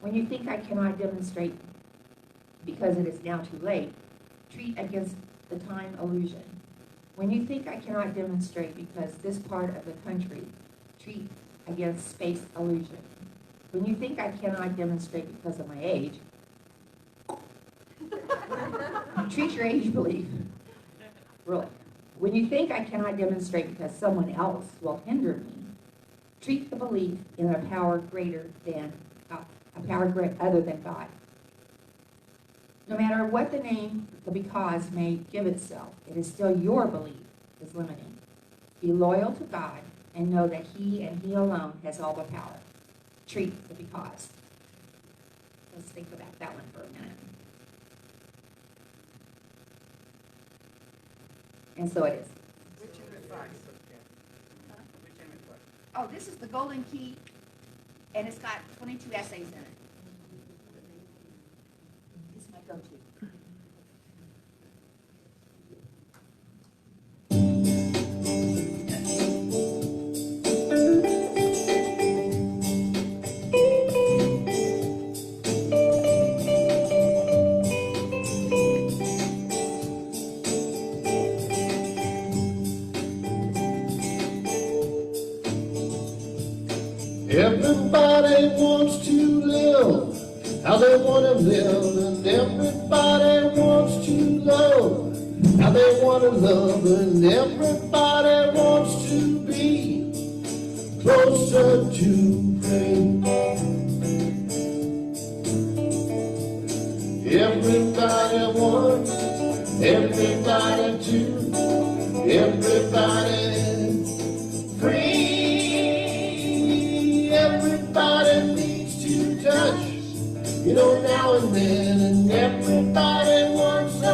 When you think I cannot demonstrate because it is now too late, treat against the time illusion. When you think I cannot demonstrate because this part of the country, treat against space illusion. When you think I cannot demonstrate because of my age, treat your age belief. Really. When you think I cannot demonstrate because someone else will hinder me, treat the belief in a power greater than other than God. No matter what the name the because may give itself, it is still your belief is limiting. Be loyal to God and know that He and He alone has all the power. Treat the because. Let's think about that one for a minute. And so it is. Which advice? Oh, this is the Golden Key, and it's got 22 essays in it. This is my go-to. Everybody wants to live how they want to live, and everybody wants to love how they want to love, and everybody wants to be closer to faith. Everybody wants everybody to, everybody free. Everybody needs to touch, now and then, and everybody wants a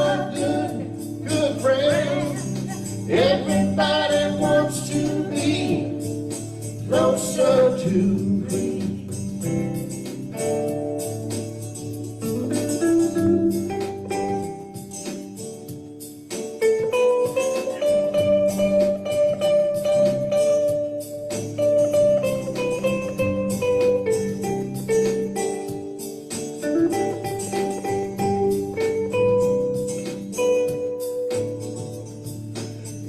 good friend. Everybody wants to be closer to me.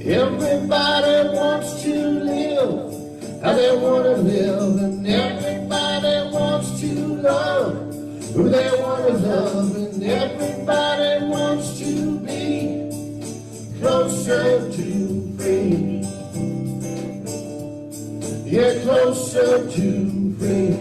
Everybody wants to live how they want to live, and everybody wants to love who they want to love, and everybody wants to be closer to free. Yeah, closer to free.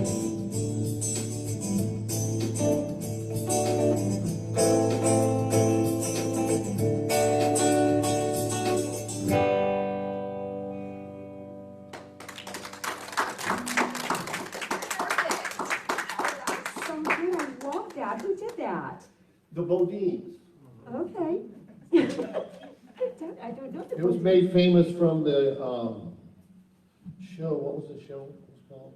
The Bodines. Okay. I don't know. It was made famous from the show. What was the show? It was called?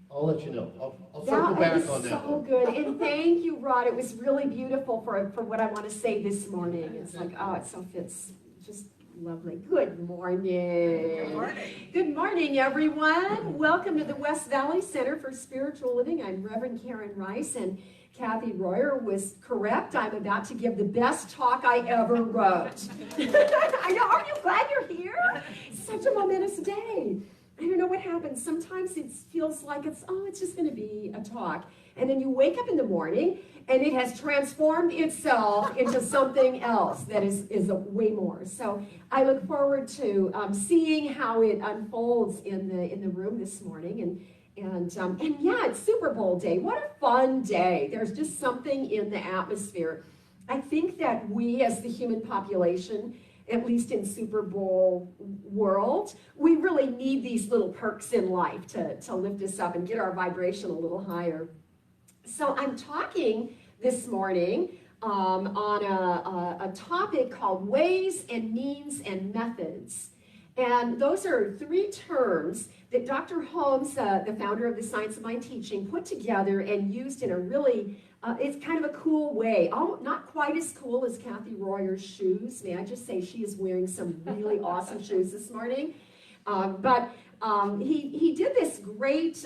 I'll let you know. I'll circle back on that. So good. And thank you, Rod. It was really beautiful for what I want to say this morning. It's like, oh, it so fits. Just lovely. Good morning. Good morning. Good morning, everyone. Welcome to the West Valley Center for Spiritual Living. I'm Reverend Karen Rice, and Kathy Royer was correct. I'm about to give the best talk I ever wrote. I know. Aren't you glad you're here? Such a momentous day. I don't know what happens. Sometimes it feels like it's just going to be a talk. And then you wake up in the morning, and it has transformed itself into something else that is way more. So I look forward to seeing how it unfolds in the room this morning. And yeah, it's Super Bowl day. What a fun day. There's just something in the atmosphere. I think that we as the human population, at least in Super Bowl world, we really need these little perks in life to lift us up and get our vibration a little higher. So I'm talking this morning on a topic called ways and means and methods. And those are three terms that Dr. Holmes, the founder of the Science of Mind Teaching, put together and used in a really, it's kind of a cool way. Not quite as cool as Kathy Royer's shoes. May I just say she is wearing some really awesome shoes this morning. But he did this great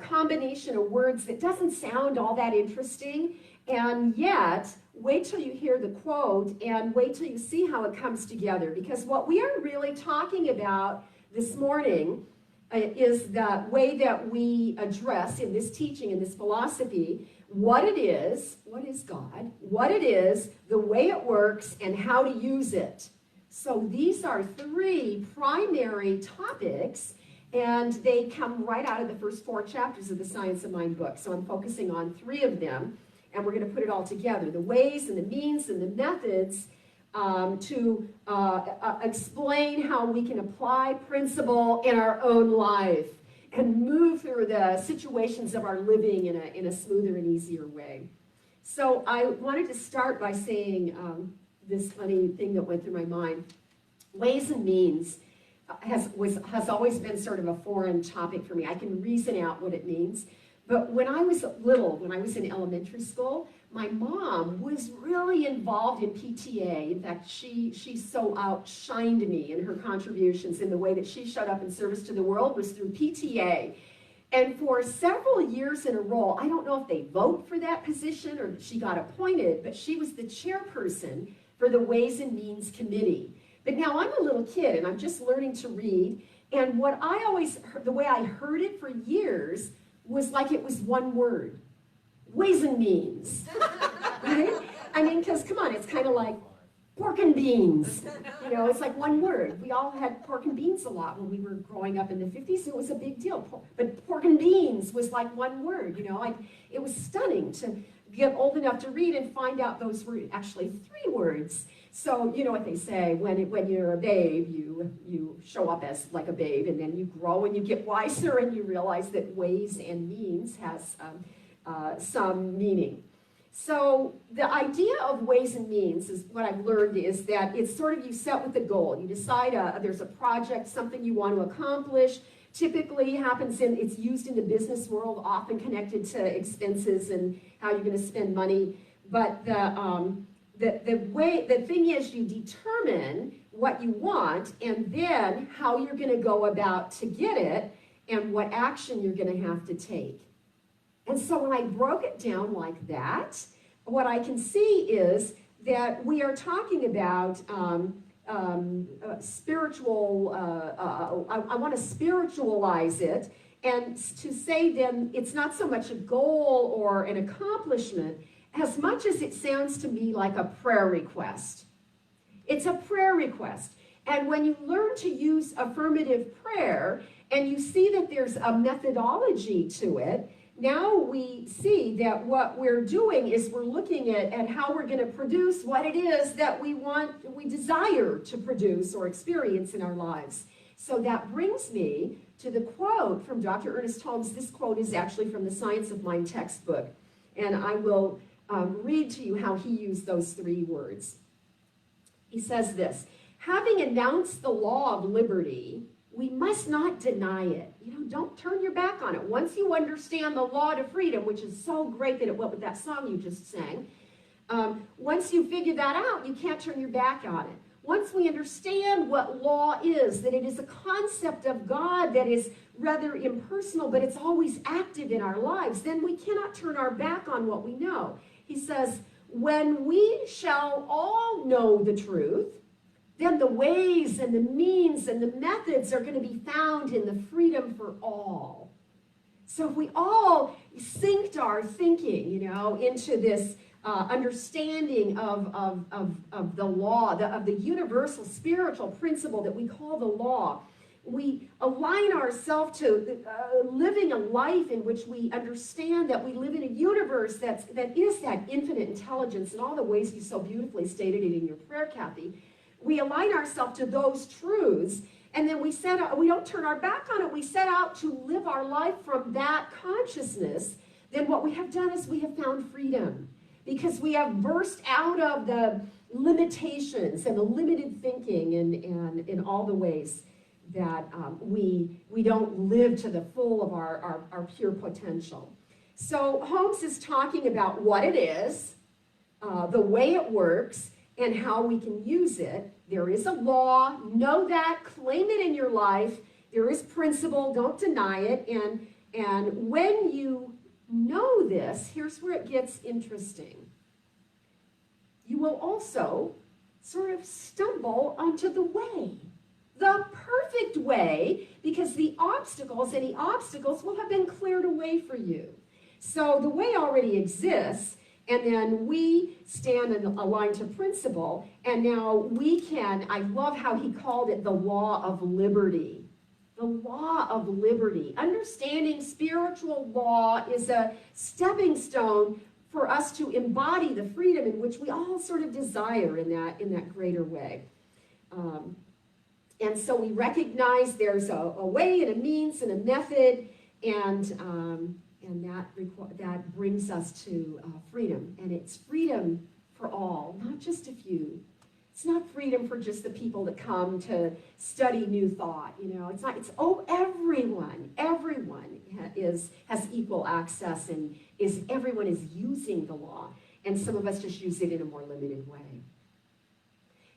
combination of words that doesn't sound all that interesting, and yet wait till you hear the quote and wait till you see how it comes together, because what we are really talking about this morning is the way that we address in this teaching, in this philosophy, what is God, what it is, the way it works, and how to use it. So these are three primary topics, and they come right out of the first 4 chapters of the Science of Mind book. So I'm focusing on 3 of them, and we're going to put it all together, the ways and the means and the methods to explain how we can apply principle in our own life and move through the situations of our living in a smoother and easier way. So I wanted to start by saying this funny thing that went through my mind. Ways and means has always been sort of a foreign topic for me. I can reason out what it means. But when I was little, when I was in elementary school, my mom was really involved in PTA. In fact, she so outshined me in her contributions, in the way that she showed up in service to the world was through PTA. And for several years in a row, I don't know if they vote for that position or that she got appointed, but she was the chairperson for the Ways and Means Committee. But now I'm a little kid and I'm just learning to read, and what I always, the way I heard it for years was like it was one word. Ways and means, right? I mean, because come on, it's kind of like pork and beans. You know, it's like one word. We all had pork and beans a lot when we were growing up in the 50s. It was a big deal. But pork and beans was like one word, you know. It was stunning to get old enough to read and find out those were actually 3 words. So you know what they say, when you're a babe, you show up as like a babe, and then you grow and you get wiser and you realize that ways and means has some meaning. So the idea of ways and means is what I've learned is that it's sort of you set with a goal. You decide there's a project, something you want to accomplish. Typically it's used in the business world, often connected to expenses and how you're going to spend money. But the thing is you determine what you want and then how you're going to go about to get it and what action you're going to have to take. And so when I broke it down like that, what I can see is that we are talking about spiritual, I want to spiritualize it, and to say then it's not so much a goal or an accomplishment as much as it sounds to me like a prayer request. It's a prayer request. And when you learn to use affirmative prayer and you see that there's a methodology to it, now we see that what we're doing is we're looking at how we're going to produce what it is that we desire to produce or experience in our lives. So that brings me to the quote from Dr. Ernest Holmes. This quote is actually from the Science of Mind textbook. And I will read to you how he used those 3 words. He says this: having announced the law of liberty, we must not deny it. You know, don't turn your back on it. Once you understand the law to freedom, which is so great that it went with that song you just sang, once you figure that out, you can't turn your back on it. Once we understand what law is, that it is a concept of God that is rather impersonal, but it's always active in our lives, then we cannot turn our back on what we know. He says, when we shall all know the truth, then the ways and the means and the methods are going to be found in the freedom for all. So if we all synced our thinking, you know, into this understanding of the law, of the universal spiritual principle that we call the law, we align ourselves to living a life in which we understand that we live in a universe that is that infinite intelligence in all the ways you so beautifully stated it in your prayer, Kathy. We align ourselves to those truths, and then we don't turn our back on it. We set out to live our life from that consciousness. Then what we have done is we have found freedom, because we have burst out of the limitations and the limited thinking and in all the ways that we don't live to the full of our pure potential. So Holmes is talking about what it is, the way it works, and how we can use it. There is a law. Know that. Claim it in your life. There is principle. Don't deny it. And when you know this, here's where it gets interesting. You will also sort of stumble onto the way, the perfect way, because the obstacles, any obstacles, will have been cleared away for you. So the way already exists, and then we stand and align to principle, and now we can, I love how he called it the law of liberty. The law of liberty. Understanding spiritual law is a stepping stone for us to embody the freedom in which we all sort of desire in that greater way. And so we recognize there's a way and a means and a method, and that brings us to freedom. And it's freedom for all, not just a few. It's not freedom for just the people that come to study new thought. It's not. It's everyone. Everyone has equal access, and everyone is using the law. And some of us just use it in a more limited way.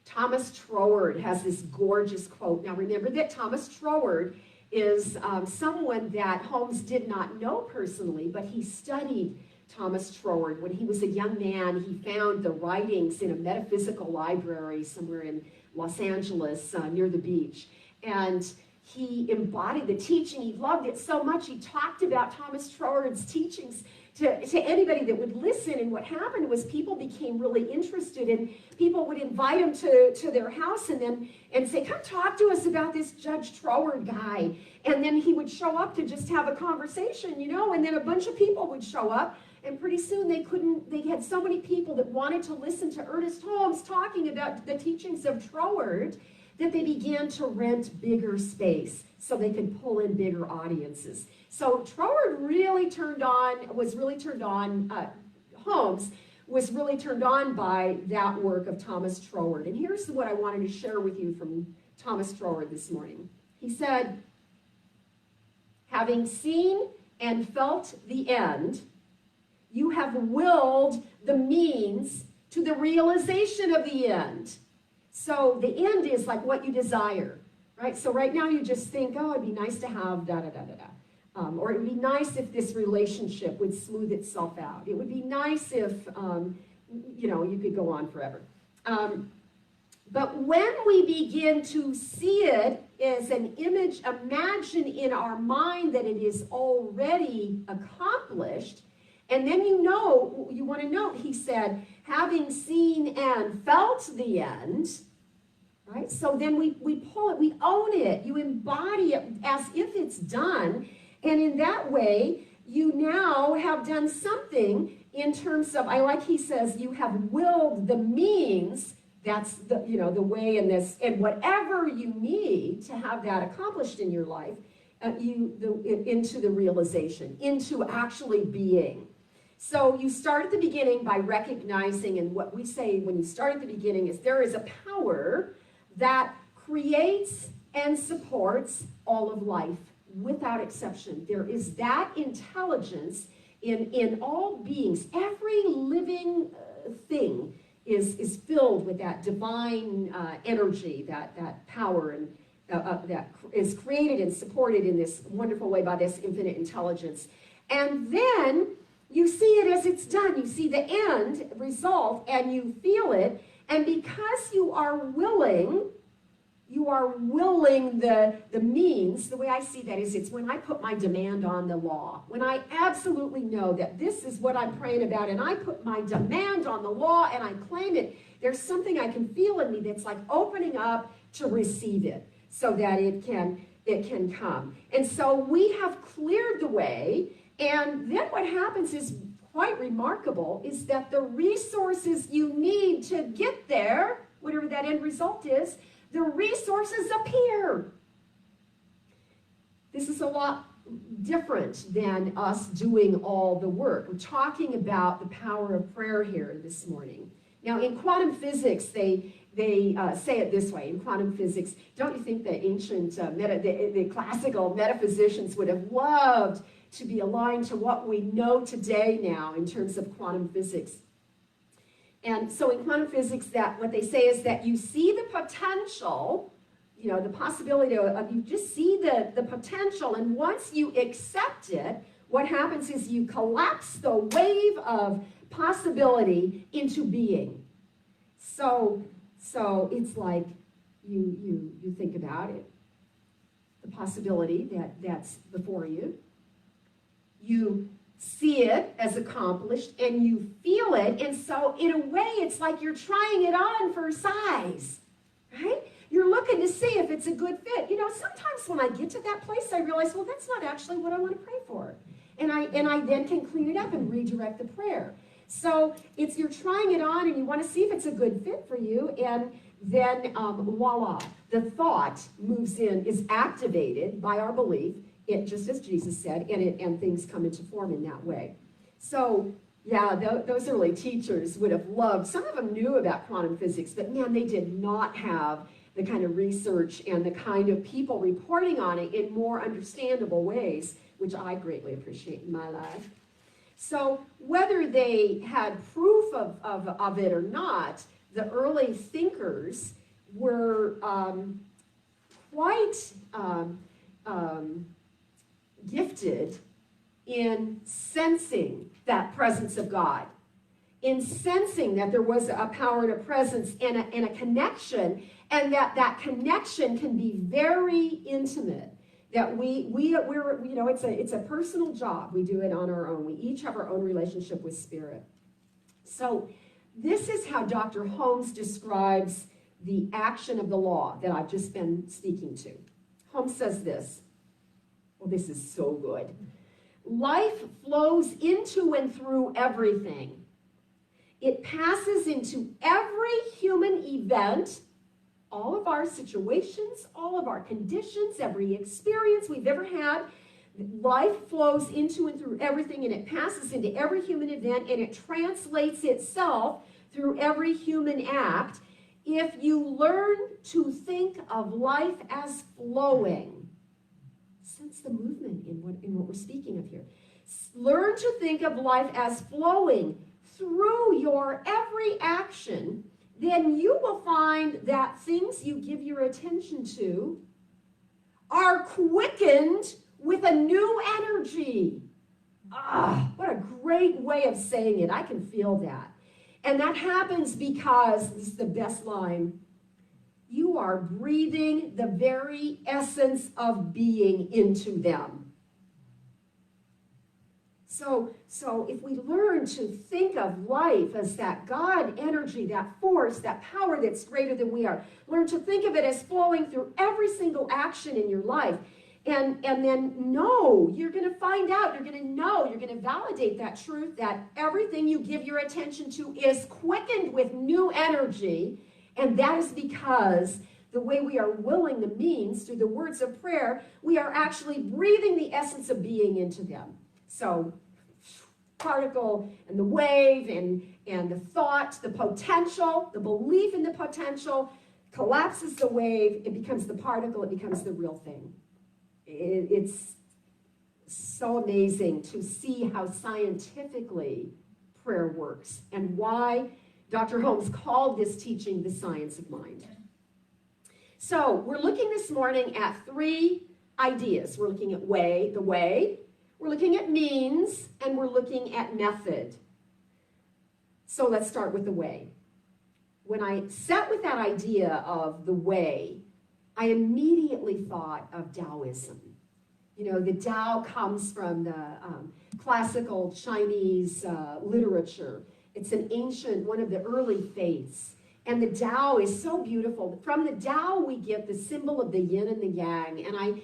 Thomas Troward has this gorgeous quote. Now remember that Thomas Troward is someone that Holmes did not know personally, but he studied Thomas Troward. When he was a young man, he found the writings in a metaphysical library somewhere in Los Angeles near the beach. And he embodied the teaching. He loved it so much. He talked about Thomas Troward's teachings to anybody that would listen. And what happened was people became really interested, and people would invite him to their house and say, come talk to us about this Judge Troward guy. And then he would show up to just have a conversation, and then a bunch of people would show up. And pretty soon they had so many people that wanted to listen to Ernest Holmes talking about the teachings of Troward that they began to rent bigger space so they could pull in bigger audiences. So Troward was really turned on, Holmes was really turned on by that work of Thomas Troward. And here's what I wanted to share with you from Thomas Troward this morning. He said, having seen and felt the end, you have willed the means to the realization of the end. So the end is like what you desire, right? So right now you just think, oh, it'd be nice to have da-da-da-da-da. Or it would be nice if this relationship would smooth itself out. It would be nice if, you could go on forever. But when we begin to see it as an image, imagine in our mind that it is already accomplished, and then you want to note, he said, having seen and felt the end, right? So then we pull it, we own it, you embody it as if it's done, and in that way, you now have done something in terms of, he says, you have willed the means, that's the way in this, and whatever you need to have that accomplished in your life, into the realization, into actually being. So you start at the beginning by recognizing, and what we say when you start at the beginning is there is a power that creates and supports all of life without exception. There is that intelligence in all beings. Every living thing is filled with that divine energy, that power, and that is created and supported in this wonderful way by this infinite intelligence. And then you see it as it's done. You see the end result, and you feel it. And because you are willing the means. The way I see that is it's when I put my demand on the law. When I absolutely know that this is what I'm praying about, and I put my demand on the law and I claim it, there's something I can feel in me that's like opening up to receive it so that it can come. And so we have cleared the way. And then what happens is quite remarkable, is that the resources you need to get there, whatever that end result is, the resources appear. This is a lot different than us doing all the work. We're talking about the power of prayer here this morning. Now, in quantum physics, they say it this way. In quantum physics, don't you think the ancient, the classical metaphysicians would have loved to be aligned to what we know today now in terms of quantum physics? And so in quantum physics, that what they say is that you see the potential you know, the possibility of you just see the potential, and once you accept it, what happens is you collapse the wave of possibility into being. So it's like you think about it, the possibility that's before you. You see it as accomplished, and you feel it, and so in a way, it's like you're trying it on for size, right? You're looking to see if it's a good fit. You know, sometimes when I get to that place, I realize, well, that's not actually what I want to pray for. And I then can clean it up and redirect the prayer. So it's you're trying it on, and you want to see if it's a good fit for you, and then voila, the thought moves in, is activated by our belief, it just as Jesus said, and things come into form in that way. So yeah, those early teachers would have loved, some of them knew about quantum physics, but man, they did not have the kind of research and the kind of people reporting on it in more understandable ways, which I greatly appreciate in my life. So whether they had proof of it or not, the early thinkers were quite gifted in sensing that presence of God, in sensing that there was a power and a presence and a connection, and that connection can be very intimate. That we're you know, it's a personal job. We do it on our own. We each have our own relationship with Spirit. So this is how Dr. Holmes describes the action of the law that I've just been speaking to. Holmes says this. Well, this is so good. Life flows into and through everything. It passes into every human event, all of our situations, all of our conditions, every experience we've ever had. Life flows into and through everything, and it passes into every human event, and it translates itself through every human act. If you learn to think of life as flowing, sense the movement in what we're speaking of here. Learn to think of life as flowing through your every action, then you will find that things you give your attention to are quickened with a new energy. Ah, what a great way of saying it. I can feel that. And that happens because, this is the best line, you are breathing the very essence of being into them. So if we learn to think of life as that God energy, that force, that power that's greater than we are, learn to think of it as flowing through every single action in your life, and then know, you're going to find out, you're going to know, you're going to validate that truth that everything you give your attention to is quickened with new energy, and that is because the way we are willing the means through the words of prayer, we are actually breathing the essence of being into them. So particle and the wave and the thought, the potential, the belief in the potential collapses the wave, it becomes the particle, it becomes the real thing. It's so amazing to see how scientifically prayer works and why Dr. Holmes called this teaching the science of mind. So we're looking this morning at three ideas. We're looking at the way, we're looking at means, and we're looking at method. So let's start with the way. When I sat with that idea of the way, I immediately thought of Taoism. You know, the Tao comes from the classical Chinese literature. It's an ancient, one of the early faiths. And the Tao is so beautiful. From the Tao, we get the symbol of the yin and the yang. And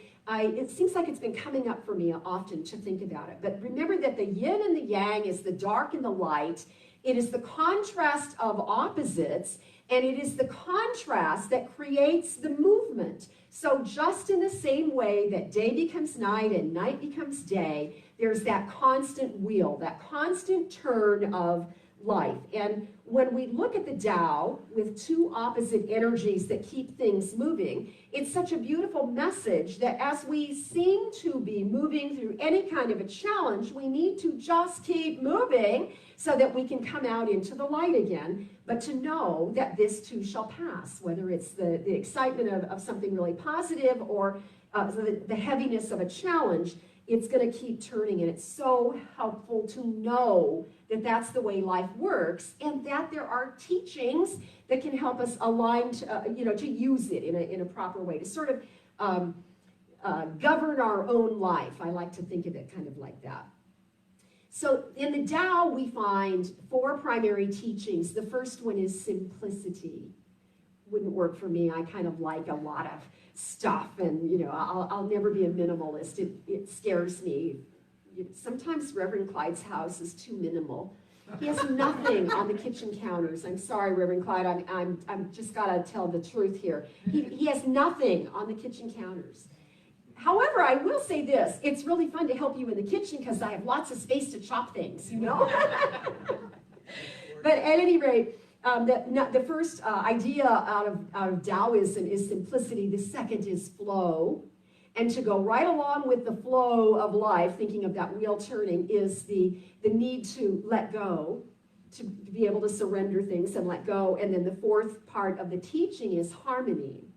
it seems like it's been coming up for me often to think about it. But remember that the yin and the yang is the dark and the light. It is the contrast of opposites. And it is the contrast that creates the movement. So just in the same way that day becomes night and night becomes day, there's that constant wheel, that constant turn of life. And when we look at the Tao with two opposite energies that keep things moving, it's such a beautiful message that as we seem to be moving through any kind of a challenge, we need to just keep moving so that we can come out into the light again, but to know that this too shall pass, whether it's the excitement of something really positive or the heaviness of a challenge. It's going to keep turning, and it's so helpful to know that that's the way life works, and that there are teachings that can help us align to, to use it in a proper way, to sort of govern our own life. I like to think of it kind of like that. So in the Tao, we find 4 primary teachings. The first one is simplicity. Wouldn't work for me. I kind of like a lot of stuff, and I'll never be a minimalist. It scares me. Sometimes Reverend Clyde's house is too minimal. He has nothing on the kitchen counters. I'm sorry, Reverend Clyde. I'm just gotta tell the truth here. He has nothing on the kitchen counters. However, I will say this: it's really fun to help you in the kitchen because I have lots of space to chop things. But at any rate. The first idea out of Taoism is simplicity. The second is flow. And to go right along with the flow of life, thinking of that wheel turning, is the need to let go, to be able to surrender things and let go. And then the fourth part of the teaching is harmony.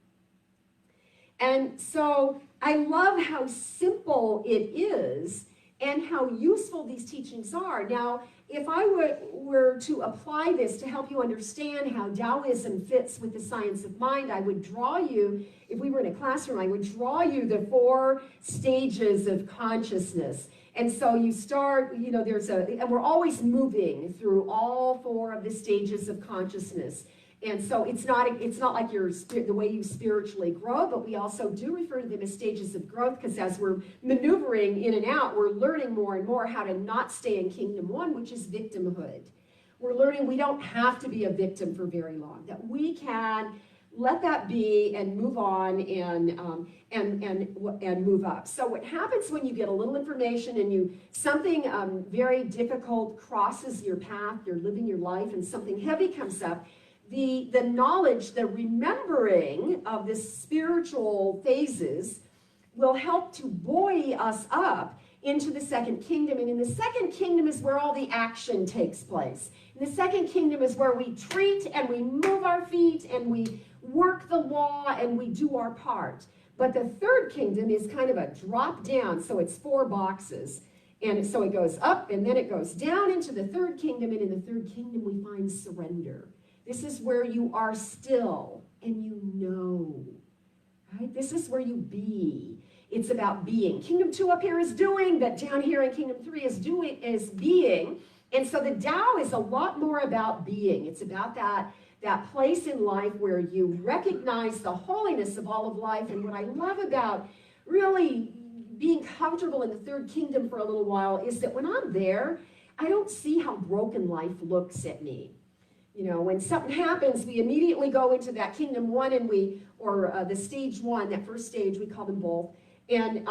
And so I love how simple it is and how useful these teachings are. Now, if I were to apply this to help you understand how Taoism fits with the science of mind, I would draw you, if we were in a classroom, I would draw you the 4 stages of consciousness. And so you start, and we're always moving through all 4 of the stages of consciousness. And so it's not like the way you spiritually grow, but we also do refer to them as stages of growth, because as we're maneuvering in and out, we're learning more and more how to not stay in Kingdom 1, which is victimhood. We're learning we don't have to be a victim for very long, that we can let that be and move on and move up. So what happens when you get a little information and something very difficult crosses your path, you're living your life, and something heavy comes up, the knowledge, the remembering of the spiritual phases will help to buoy us up into the second kingdom. And in the second kingdom is where all the action takes place. In the second kingdom is where we treat and we move our feet and we work the law and we do our part. But the third kingdom is kind of a drop down, so it's 4 boxes. And so it goes up and then it goes down into the third kingdom, and in the third kingdom we find surrender. This is where you are still and you know, right? This is where you be. It's about being. Kingdom 2 up here is doing, but down here in Kingdom 3 is being. And so the Tao is a lot more about being. It's about that place in life where you recognize the holiness of all of life. And what I love about really being comfortable in the third kingdom for a little while is that when I'm there, I don't see how broken life looks at me. When something happens, we immediately go into that Kingdom 1 or the stage 1, that first stage, we call them both, and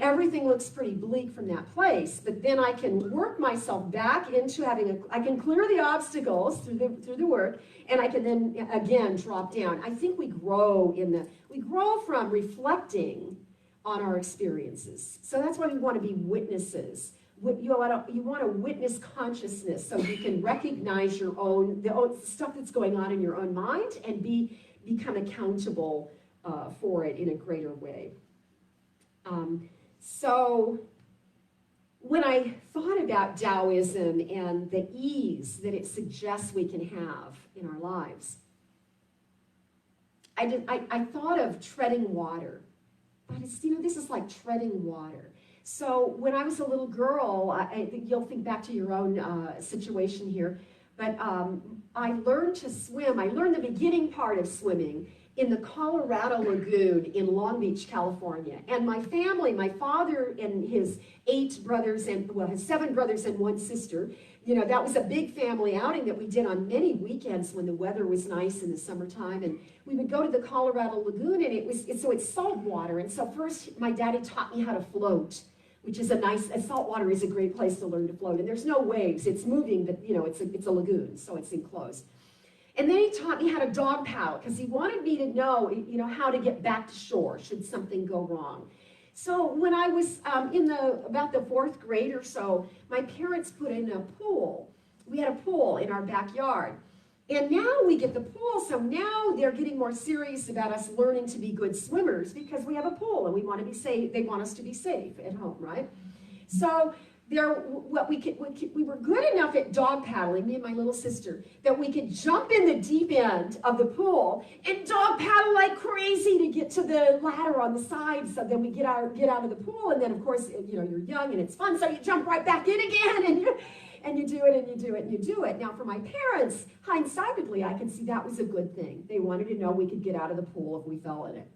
everything looks pretty bleak from that place. But then I can work myself back into I can clear the obstacles through the work, and I can then again drop down. I think we grow from reflecting on our experiences. So that's why we want to be witnesses. You want to witness consciousness so you can recognize the stuff that's going on in your own mind and become accountable for it in a greater way. So when I thought about Taoism and the ease that it suggests we can have in our lives, I thought of treading water. But this is like treading water. So when I was a little girl, I think you'll think back to your own situation here, but I learned to swim. I learned the beginning part of swimming in the Colorado Lagoon in Long Beach, California. And my family, my father and his 8 brothers his 7 brothers and 1 sister, that was a big family outing that we did on many weekends when the weather was nice in the summertime. And we would go to the Colorado Lagoon, and it's salt water. And so first my daddy taught me how to float. which is salt water is a great place to learn to float. And there's no waves. It's moving, but it's a lagoon, so it's enclosed. And then he taught me how to dog paddle because he wanted me to know, how to get back to shore should something go wrong. So when I was about the 4th grade or so, my parents put in a pool. We had a pool in our backyard. And now we get the pool, so now they're getting more serious about us learning to be good swimmers because we have a pool and we want to be safe. They want us to be safe at home, right? So we were good enough at dog paddling, me and my little sister, that we could jump in the deep end of the pool and dog paddle like crazy to get to the ladder on the side. So then we get out of the pool, and then of course, you're young and it's fun, so you jump right back in again, and you do it, and you do it, and you do it. Now, for my parents, hindsightedly, I can see that was a good thing. They wanted to know we could get out of the pool if we fell in it.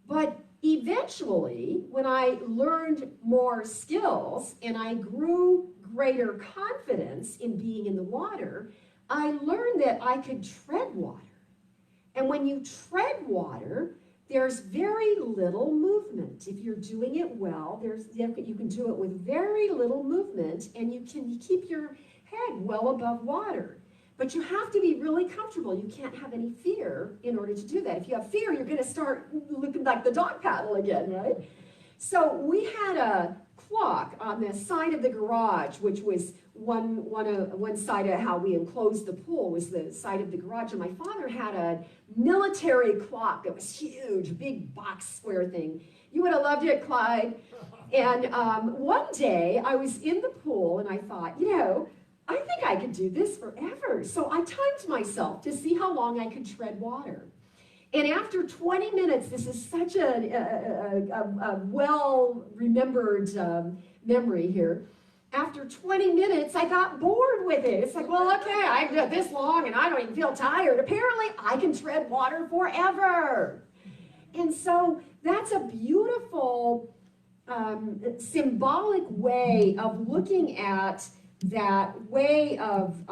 But eventually, when I learned more skills and I grew greater confidence in being in the water, I learned that I could tread water. And when you tread water, there's very little movement. If you're doing it well, you can do it with very little movement, and you can keep your head well above water. But you have to be really comfortable. You can't have any fear in order to do that. If you have fear, you're going to start looking like the dog paddle again, right? So we had a clock on the side of the garage, which was one side of how we enclosed the pool was the side of the garage. And my father had a military clock that was huge, big box square thing. You would have loved it, Clyde. And one day I was in the pool and I thought, I think I could do this forever. So I timed myself to see how long I could tread water. And after 20 minutes, this is such a well-remembered memory here. After 20 minutes, I got bored with it. It's like, well, okay, I've done this long and I don't even feel tired. Apparently, I can tread water forever. And so that's a beautiful symbolic way of looking at that way of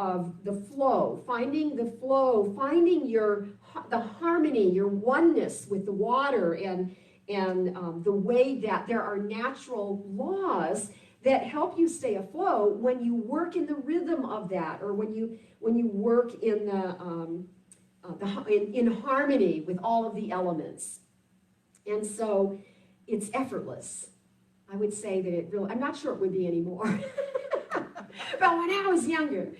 the flow, finding the harmony, your oneness with the water, and the way that there are natural laws that help you stay afloat when you work in the rhythm of that, or when you work in in harmony with all of the elements. And so it's effortless. I would say that it really, I'm not sure it would be anymore. But when I was younger.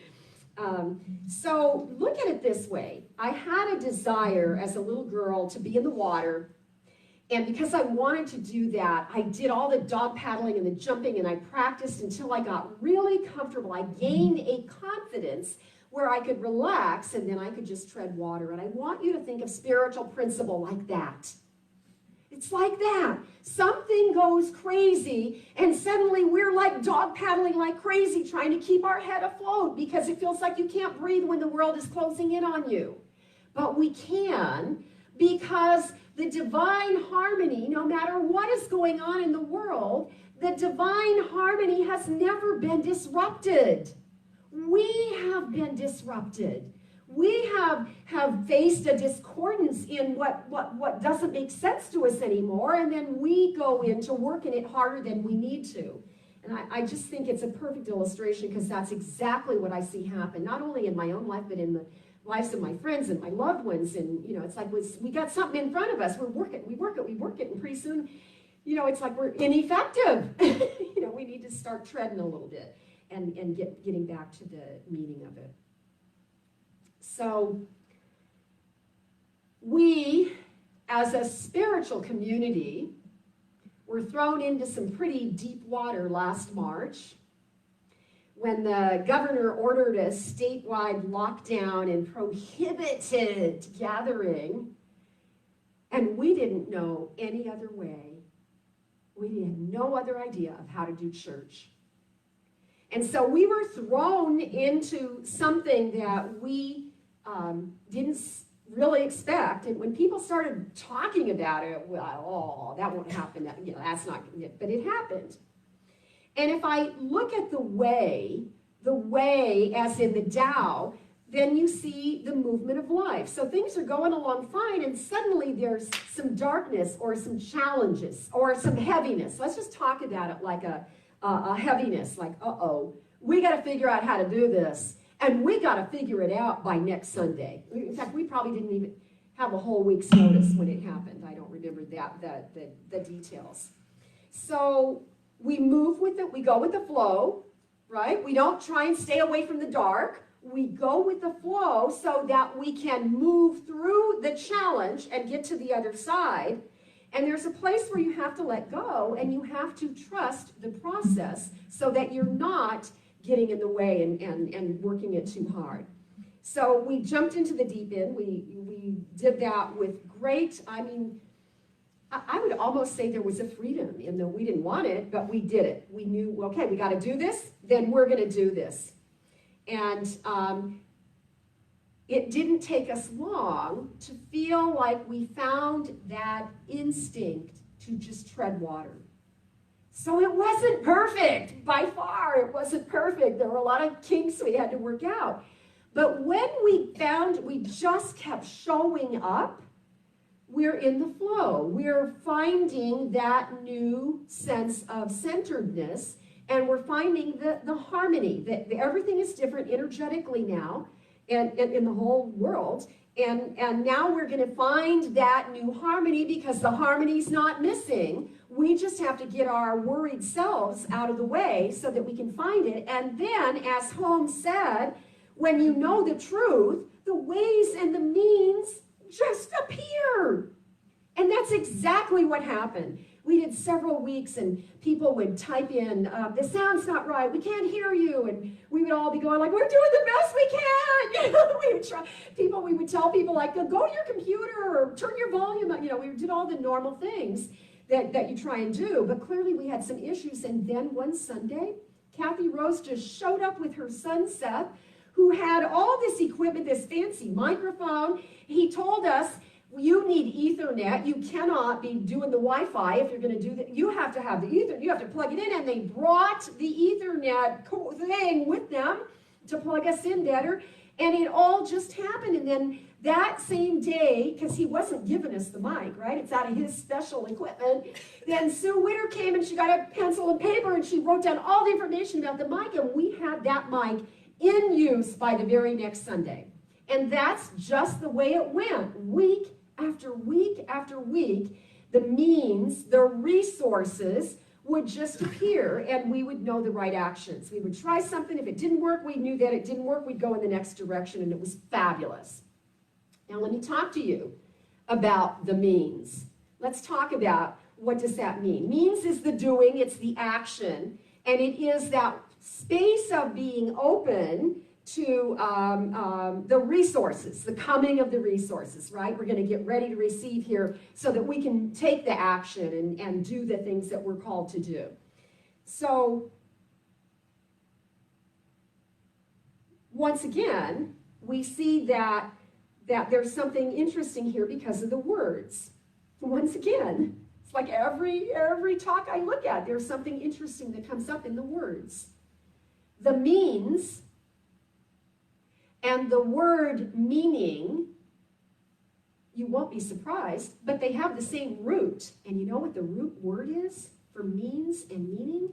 So look at it this way. I had a desire as a little girl to be in the water. And because I wanted to do that, I did all the dog paddling and the jumping, and I practiced until I got really comfortable. I gained a confidence where I could relax, and then I could just tread water. And I want you to think of spiritual principle like that. It's like that. Something goes crazy, and suddenly we're like dog paddling like crazy, trying to keep our head afloat because it feels like you can't breathe when the world is closing in on you. But we can, because the divine harmony, no matter what is going on in the world, the divine harmony has never been disrupted. We have been disrupted. We have faced a discordance in what doesn't make sense to us anymore, and then we go into working it harder than we need to. And I just think it's a perfect illustration, because that's exactly what I see happen, not only in my own life, but in the lives of my friends and my loved ones. And, it's like we got something in front of us. We work it, and pretty soon, it's like we're ineffective. We need to start treading a little bit and getting back to the meaning of it. So we, as a spiritual community, were thrown into some pretty deep water last March when the governor ordered a statewide lockdown and prohibited gathering, and we didn't know any other way. We had no other idea of how to do church. And so we were thrown into something that we didn't really expect. And when people started talking about it, well, that won't happen. That's not, but it happened. And if I look at the way as in the Tao, then you see the movement of life. So things are going along fine, and suddenly there's some darkness or some challenges or some heaviness. Let's just talk about it like a heaviness, like, uh-oh, we got to figure out how to do this, and we got to figure it out by next Sunday. In fact, we probably didn't even have a whole week's notice when it happened. I don't remember the details. So we move with it, we go with the flow, right? We don't try and stay away from the dark. We go with the flow so that we can move through the challenge and get to the other side. And there's a place where you have to let go and you have to trust the process so that you're not getting in the way and working it too hard. So we jumped into the deep end. We did that with great, I would almost say there was a freedom in that we didn't want it, but we did it. We knew, okay, we got to do this, then we're going to do this. And it didn't take us long to feel like we found that instinct to just tread water. So it wasn't perfect, by far. It wasn't perfect. There were a lot of kinks we had to work out. But when we found we just kept showing up, we're in the flow. We're finding that new sense of centeredness, and we're finding the harmony, that everything is different energetically now and in the whole world. And now we're going to find that new harmony because the harmony's not missing. We just have to get our worried selves out of the way so that we can find it. And then, as Holmes said, when you know the truth, the ways and the means just appear. And that's exactly what happened. We did several weeks and people would type in, the sound's not right, we can't hear you. And we would all be going like, we're doing the best we can. You know, we would tell people like, go to your computer or turn your volume up. You know, we did all the normal things that you try and do. But clearly we had some issues. And then one Sunday, Kathy Rose just showed up with her son, Seth, who had all this equipment, this fancy microphone. He told us, you need Ethernet. You cannot be doing the Wi-Fi if you're going to do that. You have to have the Ethernet. You have to plug it in. And they brought the Ethernet thing with them to plug us in better. And it all just happened. And then that same day, because he wasn't giving us the mic, right? It's out of his special equipment. Then Sue Witter came and she got a pencil and paper and she wrote down all the information about the mic. And we had that mic in use by the very next Sunday. And that's just the way it went. Week after week after week, the means, the resources would just appear and we would know the right actions. We would try something. If it didn't work, we knew that it didn't work. We'd go in the next direction and it was fabulous. Now let me talk to you about the means. Let's talk about what does that mean. Means is the doing, it's the action, and it is that space of being open to the resources, the coming of the resources, right? We're going to get ready to receive here so that we can take the action and do the things that we're called to do. So, once again, we see that there's something interesting here because of the words. Once again, it's like every talk I look at, there's something interesting that comes up in the words. The means and the word meaning, you won't be surprised, but they have the same root. And you know what the root word is for means and meaning?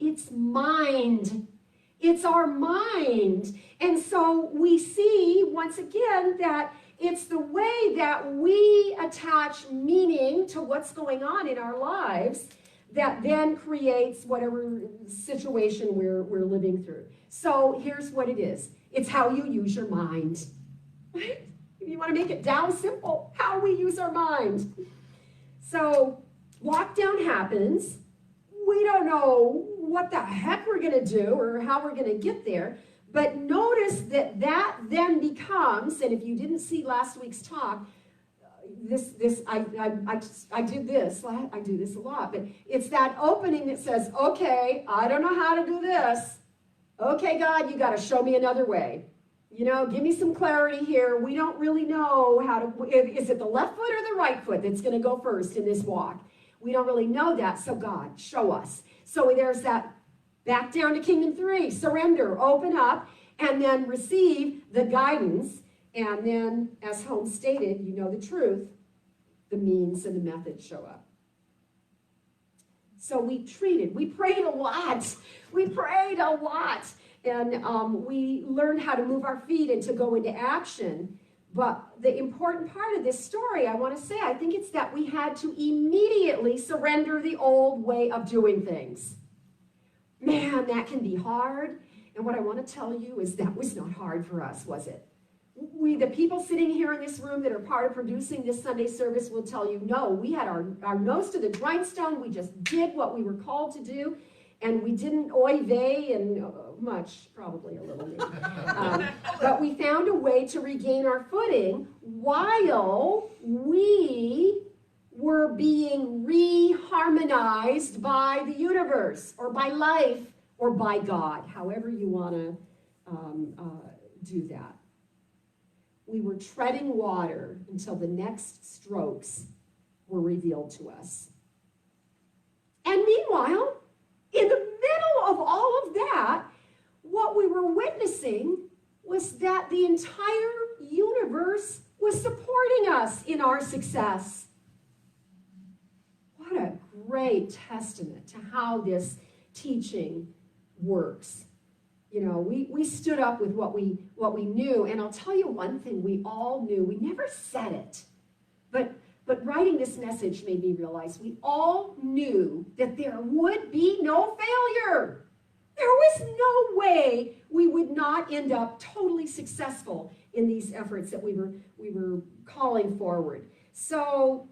It's mind. It's our mind. And so we see, once again, that it's the way that we attach meaning to what's going on in our lives that then creates whatever situation we're living through. So here's what it is. It's how you use your mind. Right? If you want to make it down simple, how we use our mind. So lockdown happens. We don't know what the heck we're going to do or how we're going to get there. But notice that then becomes, and if you didn't see last week's talk, I do this a lot, but it's that opening that says, okay, I don't know how to do this. Okay, God, you got to show me another way. You know, give me some clarity here. We don't really know how to, is it the left foot or the right foot that's going to go first in this walk? We don't really know that, so God, show us. So there's that back down to Kingdom 3, surrender, open up, and then receive the guidance. And then, as Holmes stated, you know the truth, the means and the methods show up. So we prayed a lot. We prayed a lot. And we learned how to move our feet and to go into action. But the important part of this story, I want to say, I think it's that we had to immediately surrender the old way of doing things. Man, that can be hard. And what I want to tell you is that was not hard for us, was it? We, the people sitting here in this room that are part of producing this Sunday service, will tell you, no, we had our nose to the grindstone. We just did what we were called to do. And we didn't oy vey and much, probably a little maybe. But we found a way to regain our footing while we were being reharmonized by the universe or by life or by God, however you want to do that. We were treading water until the next strokes were revealed to us. And meanwhile, in the middle of all of that, what we were witnessing was that the entire universe was supporting us in our success. What a great testament to how this teaching works. You know, we stood up with what we knew, and I'll tell you one thing we all knew. We never said it, but writing this message made me realize we all knew that there would be no failure. There was no way we would not end up totally successful in these efforts that we were calling forward. So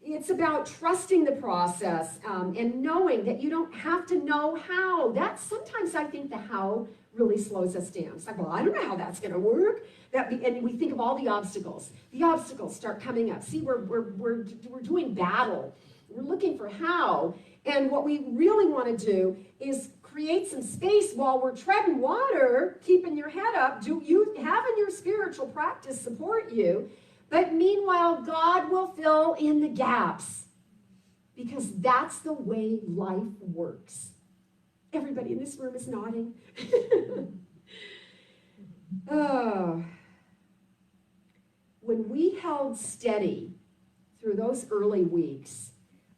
it's about trusting the process and knowing that you don't have to know how. That's sometimes I think the how really slows us down. It's like, well, I don't know how that's going to work. And we think of all the obstacles. The obstacles start coming up. See, we're doing battle. We're looking for how. And what we really want to do is create some space while we're treading water, keeping your head up, having your spiritual practice support you. But meanwhile, God will fill in the gaps because that's the way life works. Everybody in this room is nodding. Oh. When we held steady through those early weeks,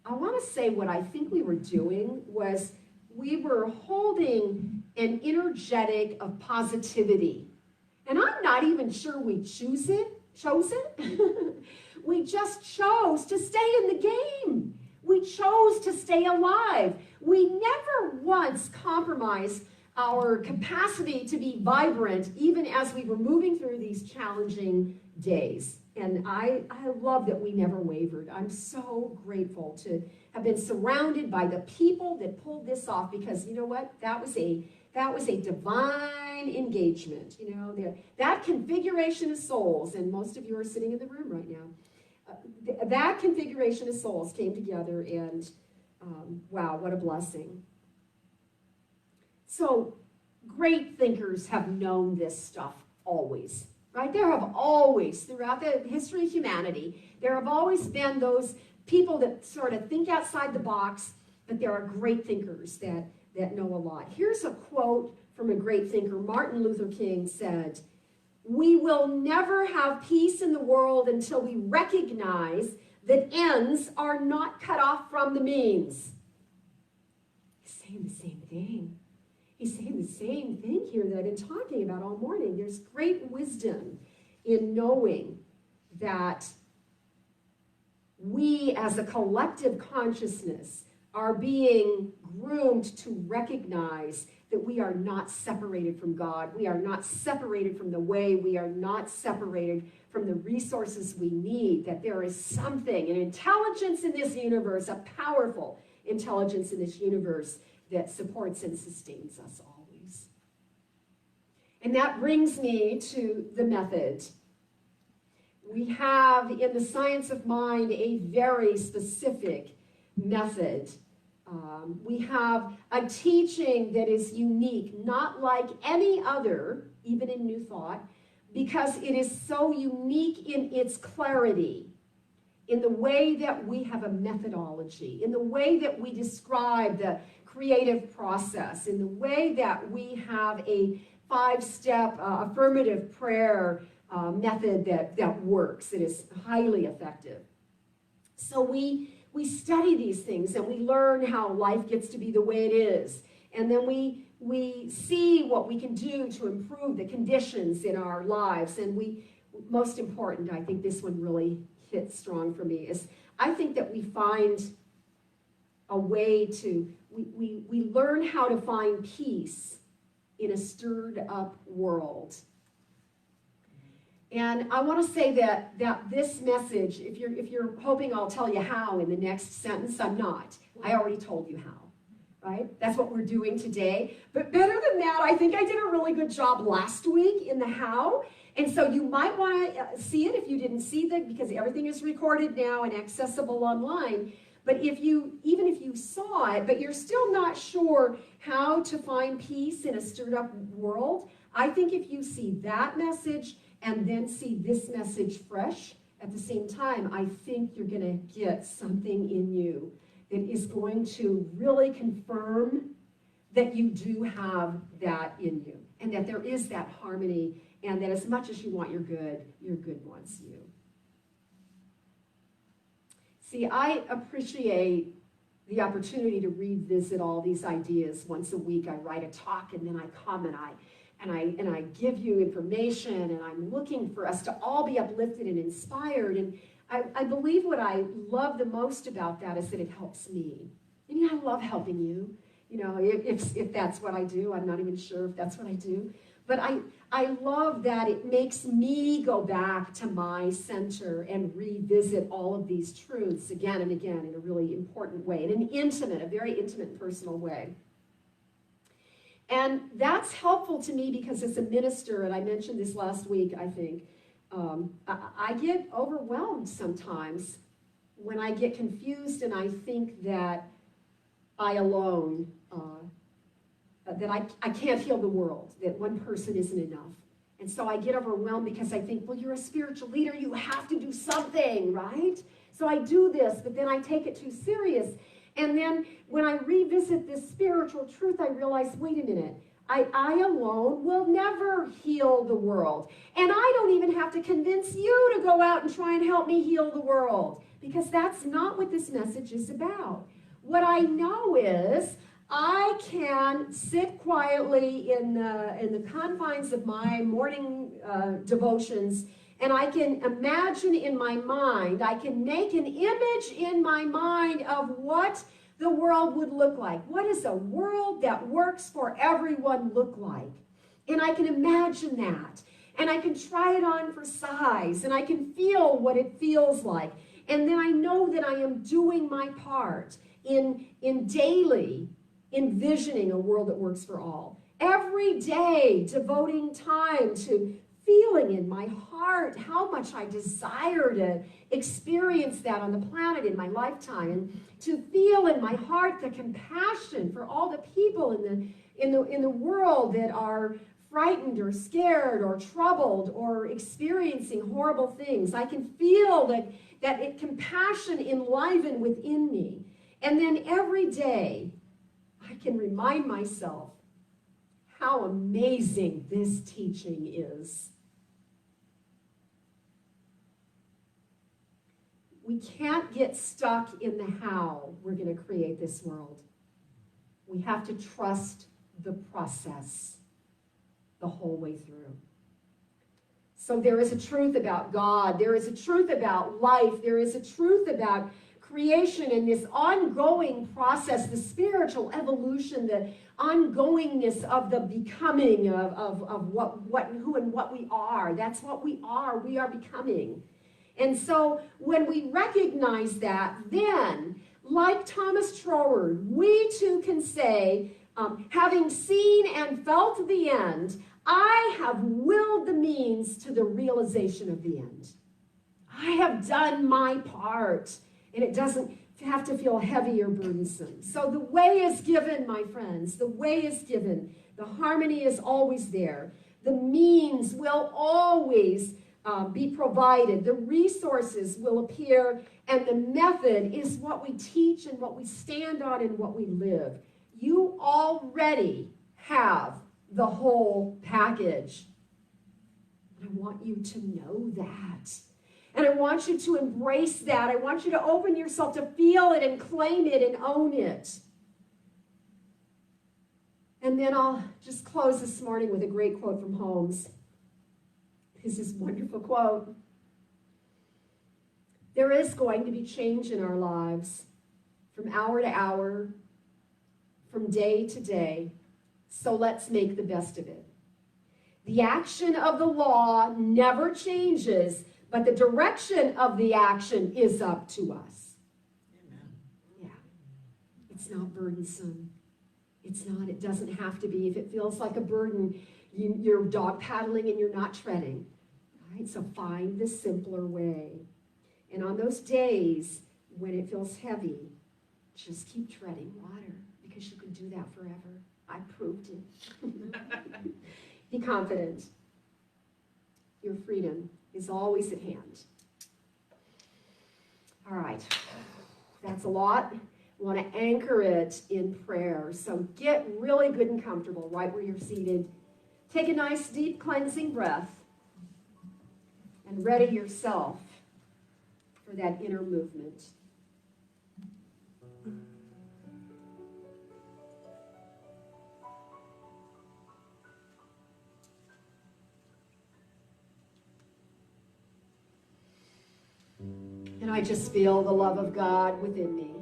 I want to say what I think we were doing was we were holding an energetic of positivity. And I'm not even sure we chose it. We just chose to stay in the game. We chose to stay alive. We never once compromised our capacity to be vibrant, even as we were moving through these challenging days. And I love that we never wavered. I'm so grateful to have been surrounded by the people that pulled this off, because you know what? That was a divine engagement. You know, that configuration of souls, and most of you are sitting in the room right now. That configuration of souls came together, and wow, what a blessing. So great thinkers have known this stuff always, right? There have always, throughout the history of humanity, there have always been those people that sort of think outside the box, but there are great thinkers that know a lot. Here's a quote from a great thinker. Martin Luther King said, "We will never have peace in the world until we recognize that ends are not cut off from the means." He's saying the same thing. He's saying the same thing here that I've been talking about all morning. There's great wisdom in knowing that we as a collective consciousness are being groomed to recognize that we are not separated from God. We are not separated from the way. We are not separated from the resources we need, that there is something, an intelligence in this universe, a powerful intelligence in this universe that supports and sustains us always. And that brings me to the method. We have in the science of mind a very specific method. We have a teaching that is unique, not like any other, even in New Thought, because it is so unique in its clarity, in the way that we have a methodology, in the way that we describe the creative process, in the way that we have a 5-step affirmative prayer method that works. It is highly effective. So we study these things and we learn how life gets to be the way it is. And then we see what we can do to improve the conditions in our lives. And most important, I think this one really hits strong for me, is I think that we find a way to, we learn how to find peace in a stirred up world. And I want to say that this message, if you're hoping I'll tell you how in the next sentence, I'm not. I already told you how, right? That's what we're doing today. But better than that, I think I did a really good job last week in the how. And so you might want to see it if you didn't see that, because everything is recorded now and accessible online. But even if you saw it, but you're still not sure how to find peace in a stirred up world, I think if you see that message and then see this message fresh at the same time, I think you're going to get something in you that is going to really confirm that you do have that in you, and that there is that harmony, and that as much as you want your good wants you. See, I appreciate the opportunity to revisit all these ideas once a week. I write a talk and then I come and I give you information, and I'm looking for us to all be uplifted and inspired. And I believe what I love the most about that is that it helps me. I mean, I love helping you. You know, if that's what I do. I'm not even sure if that's what I do. But I love that it makes me go back to my center and revisit all of these truths again and again in a really important way, in a very intimate and personal way. And that's helpful to me because as a minister, and I mentioned this last week, I think, I get overwhelmed sometimes when I get confused and I think that I alone, that I can't heal the world, that one person isn't enough. And so I get overwhelmed because I think, well, you're a spiritual leader, you have to do something, right? So I do this, but then I take it too serious. And then when I revisit this spiritual truth, I realize, wait a minute, I alone will never heal the world. And I don't even have to convince you to go out and try and help me heal the world, because that's not what this message is about. What I know is I can sit quietly in the confines of my morning devotions, and I can imagine in my mind, I can make an image in my mind of what the world would look like. What does a world that works for everyone look like? And I can imagine that. And I can try it on for size, and I can feel what it feels like. And then I know that I am doing my part in daily envisioning a world that works for all. Every day, devoting time to feeling in my heart how much I desire to experience that on the planet in my lifetime, and to feel in my heart the compassion for all the people in the world that are frightened or scared or troubled or experiencing horrible things. I can feel that compassion enliven within me. And then every day, I can remind myself how amazing this teaching is. We can't get stuck in the how we're going to create this world. We have to trust the process the whole way through. So there is a truth about God. There is a truth about life. There is a truth about creation and this ongoing process, the spiritual evolution, the ongoingness of the becoming of who and what we are. That's what we are. We are becoming. And so when we recognize that, then, like Thomas Troward, we too can say, having seen and felt the end, I have willed the means to the realization of the end. I have done my part, and it doesn't have to feel heavy or burdensome. So the way is given, my friends. The way is given. The harmony is always there. The means will always be provided. The resources will appear, and the method is what we teach and what we stand on and what we live. You already have the whole package. I want you to know that. And I want you to embrace that. I want you to open yourself to feel it and claim it and own it. And then I'll just close this morning with a great quote from Holmes. This is a wonderful quote. There is going to be change in our lives from hour to hour, from day to day. So let's make the best of it. The action of the law never changes, but the direction of the action is up to us. Amen. Yeah. It's not burdensome. It's not. It doesn't have to be. If it feels like a burden, you're dog paddling and you're not treading. Right? So find the simpler way. And on those days when it feels heavy, just keep treading water because you can do that forever. I proved it. Be confident. Your freedom is always at hand. All right. That's a lot. I want to anchor it in prayer. So get really good and comfortable right where you're seated. Take a nice deep cleansing breath and ready yourself for that inner movement. And I just feel the love of God within me.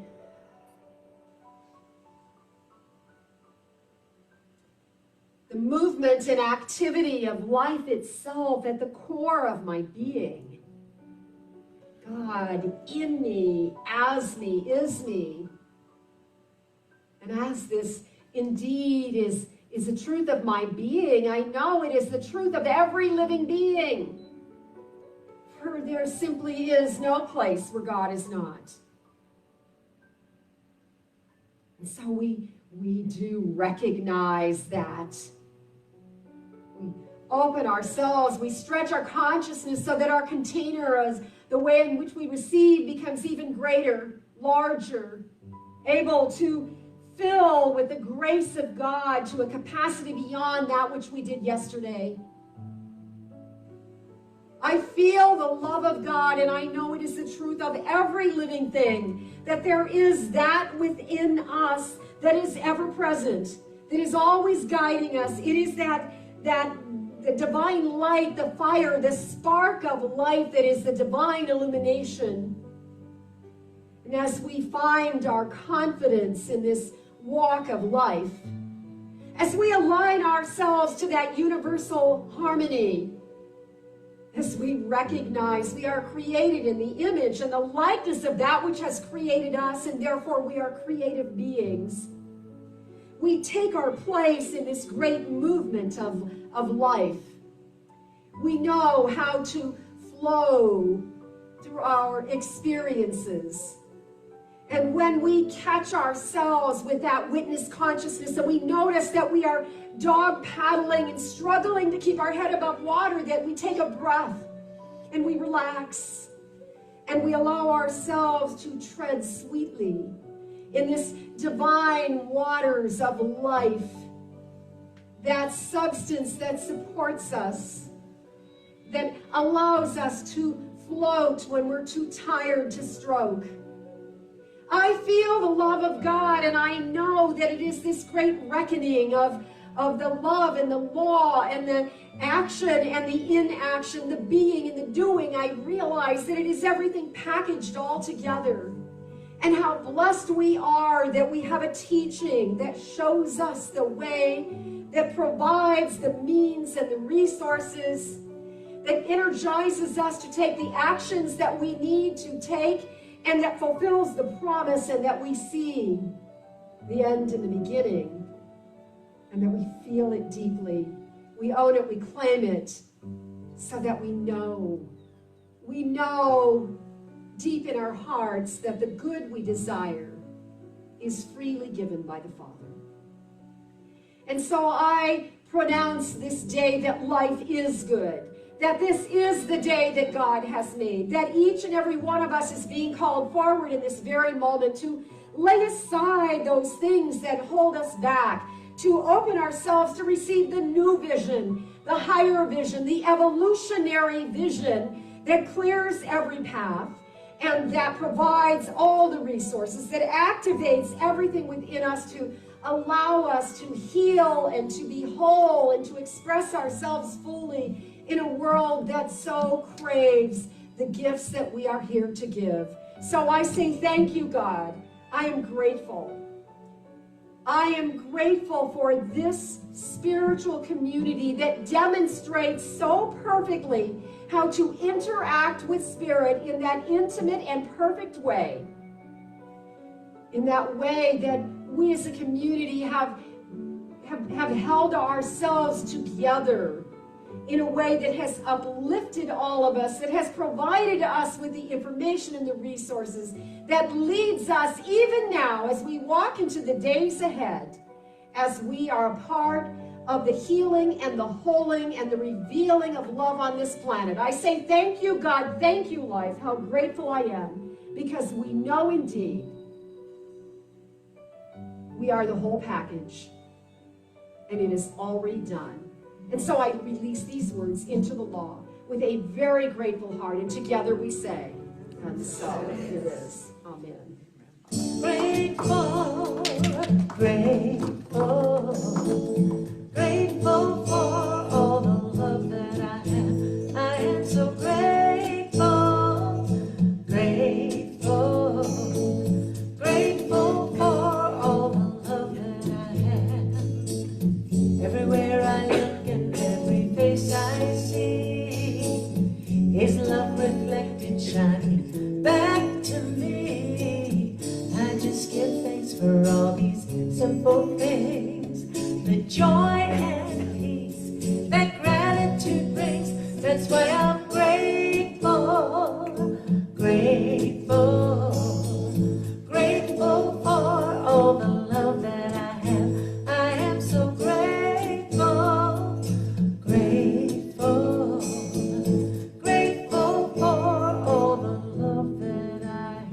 The movement and activity of life itself at the core of my being. God in me, as me, is me. And as this indeed is the truth of my being, I know it is the truth of every living being. For there simply is no place where God is not. And so we do recognize that. We open ourselves, we stretch our consciousness so that our container, as the way in which we receive, becomes even greater, larger, able to fill with the grace of God to a capacity beyond that which we did yesterday. I feel the love of God, and I know it is the truth of every living thing, that there is that within us that is ever present, that is always guiding us. It is that the divine light, the fire, the spark of life that is the divine illumination. And as we find our confidence in this walk of life, as we align ourselves to that universal harmony, as we recognize we are created in the image and the likeness of that which has created us, and therefore we are creative beings, we take our place in this great movement of life. We know how to flow through our experiences. And when we catch ourselves with that witness consciousness and we notice that we are dog paddling and struggling to keep our head above water, that we take a breath and we relax and we allow ourselves to tread sweetly in this divine waters of life, that substance that supports us, that allows us to float when we're too tired to stroke. I feel the love of God, and I know that it is this great reckoning of the love and the law and the action and the inaction, the being and the doing. I realize that it is everything packaged all together. And how blessed we are that we have a teaching that shows us the way, that provides the means and the resources, that energizes us to take the actions that we need to take, and that fulfills the promise, and that we see the end in the beginning, and that we feel it deeply. We own it, we claim it, so that we know deep in our hearts that the good we desire is freely given by the Father. And so I pronounce this day that life is good, that this is the day that God has made, that each and every one of us is being called forward in this very moment to lay aside those things that hold us back, to open ourselves to receive the new vision, the higher vision, the evolutionary vision that clears every path and that provides all the resources, that activates everything within us to allow us to heal and to be whole and to express ourselves fully in a world that so craves the gifts that we are here to give. So I say thank you, God. I am grateful. I am grateful for this spiritual community that demonstrates so perfectly how to interact with Spirit in that intimate and perfect way. In that way that we as a community have held ourselves together in a way that has uplifted all of us, that has provided us with the information and the resources that leads us even now as we walk into the days ahead, as we are a part of the healing and the holding and the revealing of love on this planet. I say thank you, God. Thank you, life. How grateful I am, because we know indeed we are the whole package, and it is already done. And so I release these words into the law with a very grateful heart, and together we say, and so it is. Amen. Grateful, grateful, grateful for all the love that I have. I am so grateful, grateful, grateful for all the love that I have. Everywhere I look and every face I see is love reflected, shining back to me. I just give thanks for all these simple things, the joy and peace that gratitude brings. That's why I'm grateful, grateful, grateful for all the love that I have. I am so grateful, grateful, grateful for all the love that I have.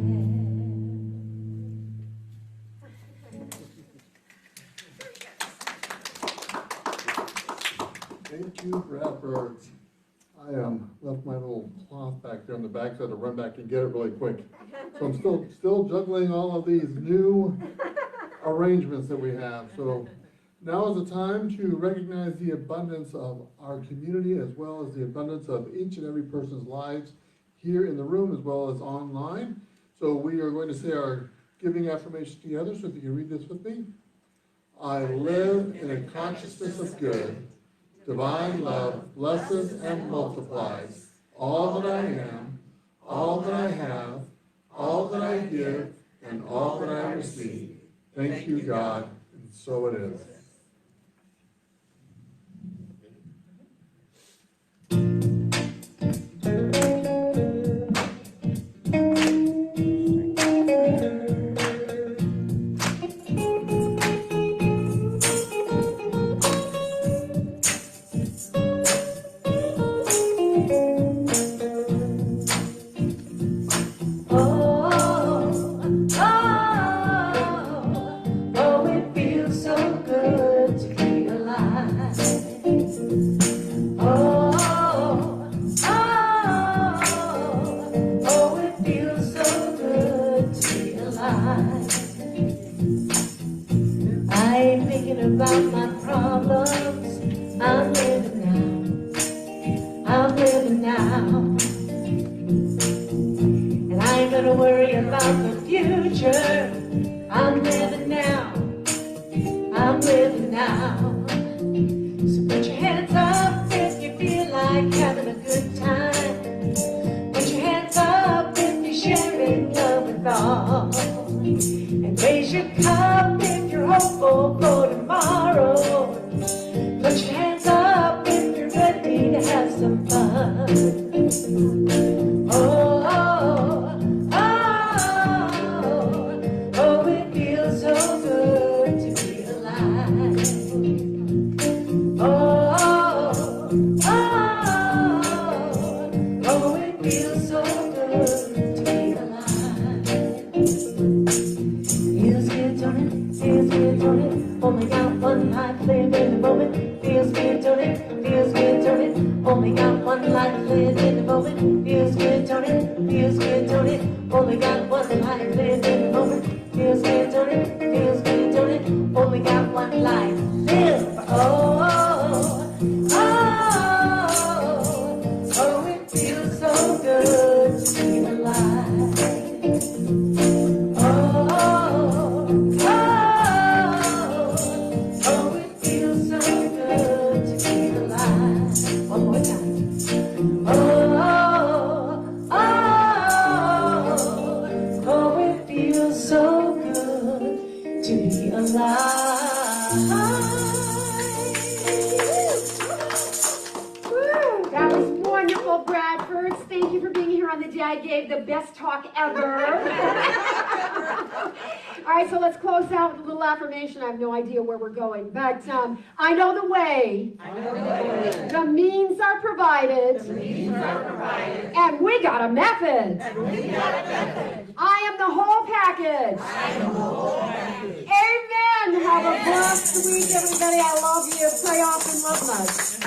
Thank you for efforts. I left my little cloth back there on the back, so I had to run back and get it really quick. So I'm still juggling all of these new arrangements that we have. So now is the time to recognize the abundance of our community, as well as the abundance of each and every person's lives here in the room as well as online. So we are going to say our giving affirmation together. So if you can read this with me. I live in a consciousness of good. Divine love blesses and multiplies all that I am, all that I have, all that I give, and all that I receive. Thank you, God, and so it is. About my problems, I'm living now, and I ain't gonna worry about the future. I'm living now, so put your hands up if you feel like having a good time. Put your hands up if you're sharing love with all, and raise your cup if you're hopeful for tomorrow. Put your hands up if you're ready to have some fun. Oh, it feels so good to be alive. Oh, it feels so good to be alive. Feels good, don't it? Oh my God, one live in the moment. Feels good, don't it? Feels good, don't it? Only got one life, live in the moment. Feels good, don't it? Feels good, don't it? Only got one life, live in the moment. Feels good, don't it? Feels good, don't it? Only got one life, live. Oh, oh, it feels so good to be alive. Oh, it feels so good to be alive. One more time. Oh, it feels so good to be alive. That was wonderful, Bradford. Thank you for being here on the day I gave the best talk ever. All right, so let's close out with a little affirmation. I have no idea where we're going, but I know the way. The means are provided. And we got a method. I am the whole package. Amen. Have a blessed week, everybody. I love you. Pray often, love much.